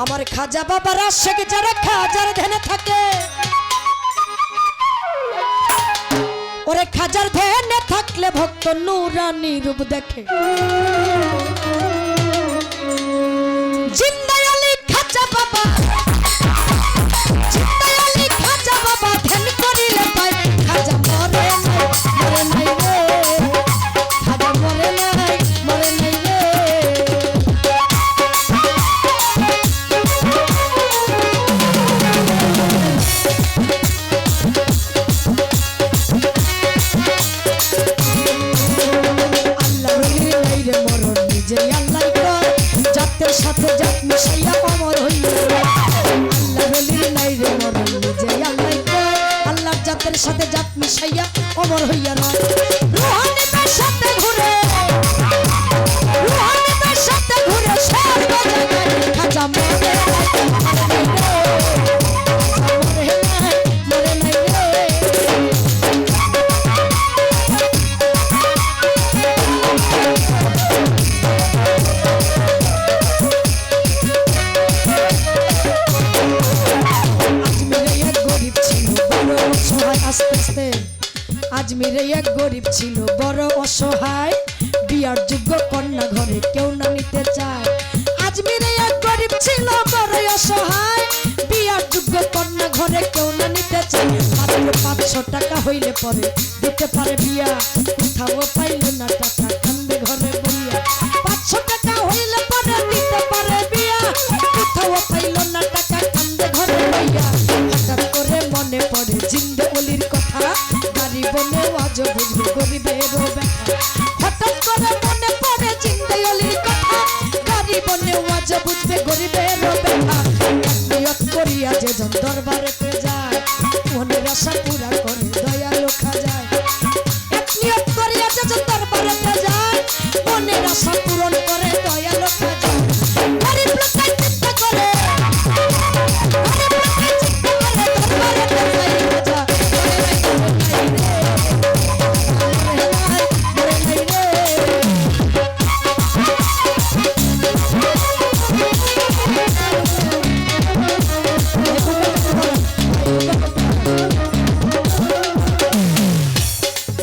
আমার খাজা বাবার আশেক যারা খাজার ধ্যানে থাকে, ওরে খাজার ধ্যানে থাকলে ভক্ত নুরানি রূপ দেখে। জিন্দায় আলী খাজা বাবা, জিন্দায় আলী খাজা বাবা ধ্যান করিলে পায় খাজা মরে নাই, মরে নাই রে, খাজা মরে নাই, মরে নাই রে। সাথে জাত মিশাইয়া অমর হইল, আল্লাহ বলির নাই রে মরণ নিজে আল্লাহ কয়, আল্লাহর জাতের সাথে জাত মিশাইয়া অমর হইয়া রয়। রুহানীদের সাথে ঘুরে, রুহানীদের সাথে ঘুরে সর্ব জায়গায় খাজা মরে নাই, মরে নাই, মরে নাই রে। আজমিরে এক গরিব ছিল বড় অসহায়, বিয়ার যোগ্য কন্যা ঘরে কেউ না নিতে চায়। আজমিরে এক গরিব ছিল বড় অসহায়, বিয়ার যোগ্য কন্যা ঘরে কেউ না নিতে চায়। মাত্র 500 টাকা হইলে পরে দিতে পারে বিয়া, কোথাও পাইল না টাকা কান্দে ঘরে বইয়া। 500 টাকা হইলে পরে দিতে পারে বিয়া, কোথাও পাইল না টাকা কান্দে ঘরে বইয়া। হঠাৎ করে মনে পড়ে জিন্দে অলির কথা, গরিবনে আজ বুঝবে গরিবেরও ব্যথা। হঠাৎ করে মনে পড়ে জিন্দে অলির কথা, গরিবনে আজ বুঝবে গরিবেরও ব্যথা। নিয়ত করিয়া যে জন দরবারেতে যায়, মনের আশা পুরা করে দয়ালু খাজায়। এক নিয়ত করিয়া যে জন দরবারেতে যায়, মনের আশা পূরণ করে দয়ালু খাজায়। গরিব লোকটাই চিন্তা করে, গরিব লোকটাই চিন্তা করে দরবারেতে যাই খাজা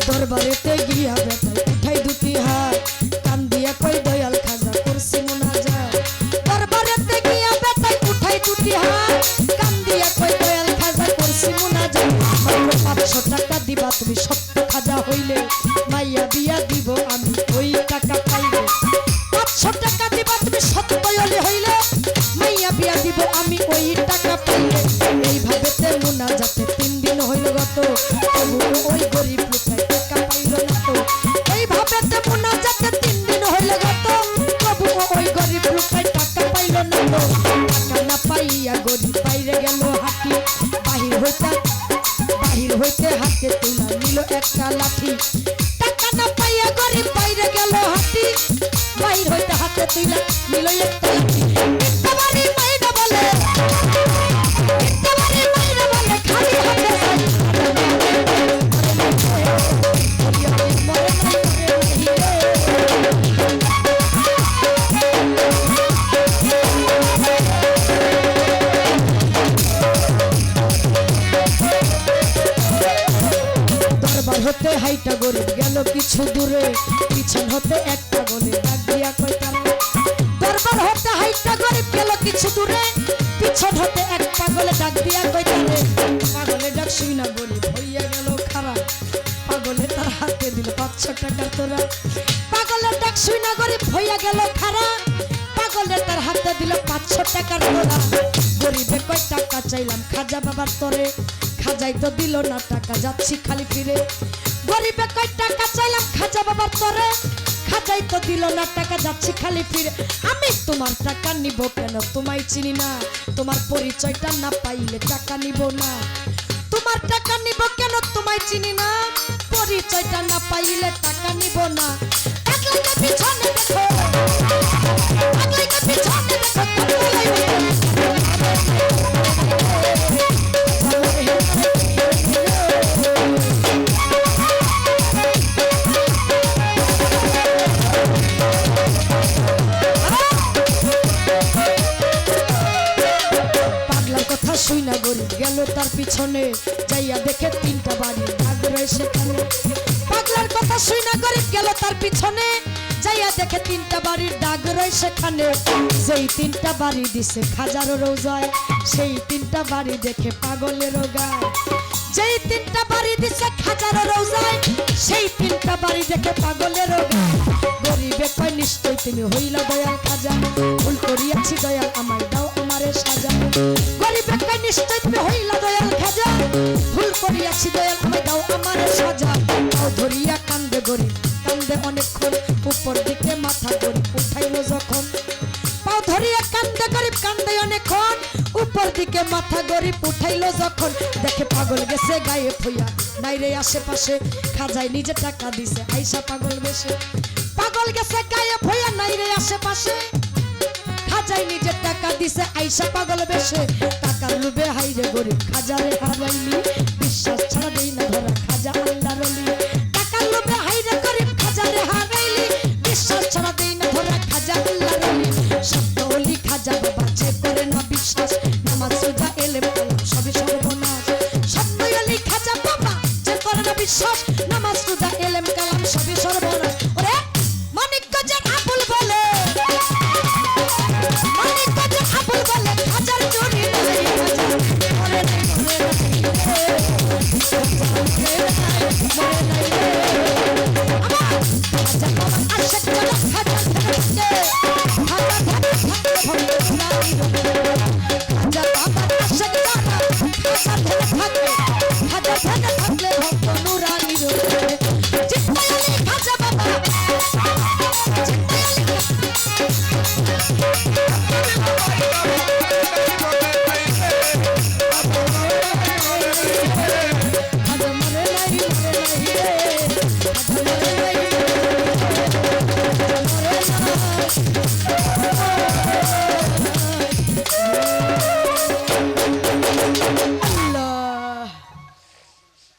দরবারেতে গিয়া বেটাই উঠাই দুটি হাত, কান দিয়া কই দয়াল খাজা করছি মুনাজাত। দরবারেতে গিয়া বেটাই উঠাই দুটি হাত, কান দিয়া কই দয়াল খাজা করছি মুনাজাত। মাত্র 500 টাকা দিবা তুমি সত্য খাজা হইলে, মাইয়া বিয়া দিব আমি ওই টাকা পাইলে। 500 টাকা দিবা তুমি সত্য অলি হইলে, মাইয়া বিয়া দিব আমি ওই টাকা পাইলে। এইভাবেতে মুনাজাতে 3 দিন হইল গত, তবুও ওই গরিব লোকটাই টাকা পাইল না তো। এইভাবেতে মুনাজাতে 3 দিন হইল গত, তবুও ওই গরিব লোকটাই টাকা পাইল না তো। টাকা না পাইয়া গরিব বাইরে গেল হাঁটি, বাহির হইতে হাতে তুলা নিল একটা লাঠি। টাকা না পাইয়া গরিব বাইরে গেল হাঁটি, বাহির হইতে হাতে তুলা নিল একটা লাঠি। একবারই মাইনা বলে, একবারই মাইনা বলে খালি হাতে যাই মরে নাই, মরে নাই রে। দরবার হতে হাইটা গরিব গেল কিছু দূরে, পিছন হতে একটা বলে ডাক দিয়া কই তারে। দরবার হতে হাইটা গরিব গেল কিছু দূরে, পিছন হতে এক পাগলে ডাক দিয়া কই তারে। পাগলে ডাক শুই না গরিব হইয়া গেল খারা, পাগলে তার হাতে দিল 500 টাকা তোরা। পাগলের ডাক শুই না গরিব হইয়া গেল খারা, পাগলে তার হাতে দিল 500 টাকার তোরা। গরিবে কয় টাকা চাইলাম খাজা বাবার তরে, খাজাই তো দিল না টাকা যাচ্ছি খালি ফিরে। গরিবে কয় টাকা চাইলাম খাজা বাবার তরে, খাজাই তো দিল না টাকা যাচ্ছি খালি ফিরে। আমি তোমার টাকা নিব কেন তোমায় চিনি না, তোমার পরিচয়টা না পাইলে টাকা নিব না। তোমার টাকা নিব কেন তোমায় চিনি না, পরিচয়টা না পাইলে টাকা নিব না। একলাকে পিছনে দেখো, একলাকে পিছনে দেখো, শুই না গরিব গেল তার পিছনে, যাইয়া দেখে 3টা বাড়ির দাগ রয় সেখানে। পাগলার কথা শুই না গরিব গেল তার পিছনে, যাইয়া দেখে 3টা বাড়ির দাগ রয় সেখানে। যেই 3টা বাড়ি দিছে খাজারও রোজায়, সেই 3টা বাড়ি দেখে পাগলেরও গায়। যেই 3টা বাড়ি দিছে খাজারও রোজায়, সেই 3টা বাড়ি দেখে পাগলেরও গায়। গরিবে কয় নিশ্চয় তুমি হইলা দয়াল খাজা, ভুল করিয়াছি দয়াল আমায় দাও আমারে সাজা। গরিবে কয় নিশ্চয় তুমি হইলা দয়াল খাজা, ভুল করিয়াছি দয়াল আমায় দাও আমারে সাজা। তাও ধরিয়া কান্দে গরিব কান্দে অনেকক্ষণ, উপর দিকে মাথা গরিব উঠাইলো যখন। পাও ধরিয়া কান্দে গরিব কান্দে অনেকক্ষণ, উপর দিকে মাথা গরিব উঠাইলো যখন। দেখে পাগল গেছে গায়ে ফইয়া বাইরে আশেপাশে, খাজাই নিজে টাকা দিছে আইসা পাগল বেশে। পাগল গেছে গায়ে ফইয়া নাইরে আশেপাশে, খাজাই নিজে টাকা দিছে আইসা পাগল বেশে। টাকার লোভে হাইরে গরিব খাজারে হারাইলি, বিশ্বাস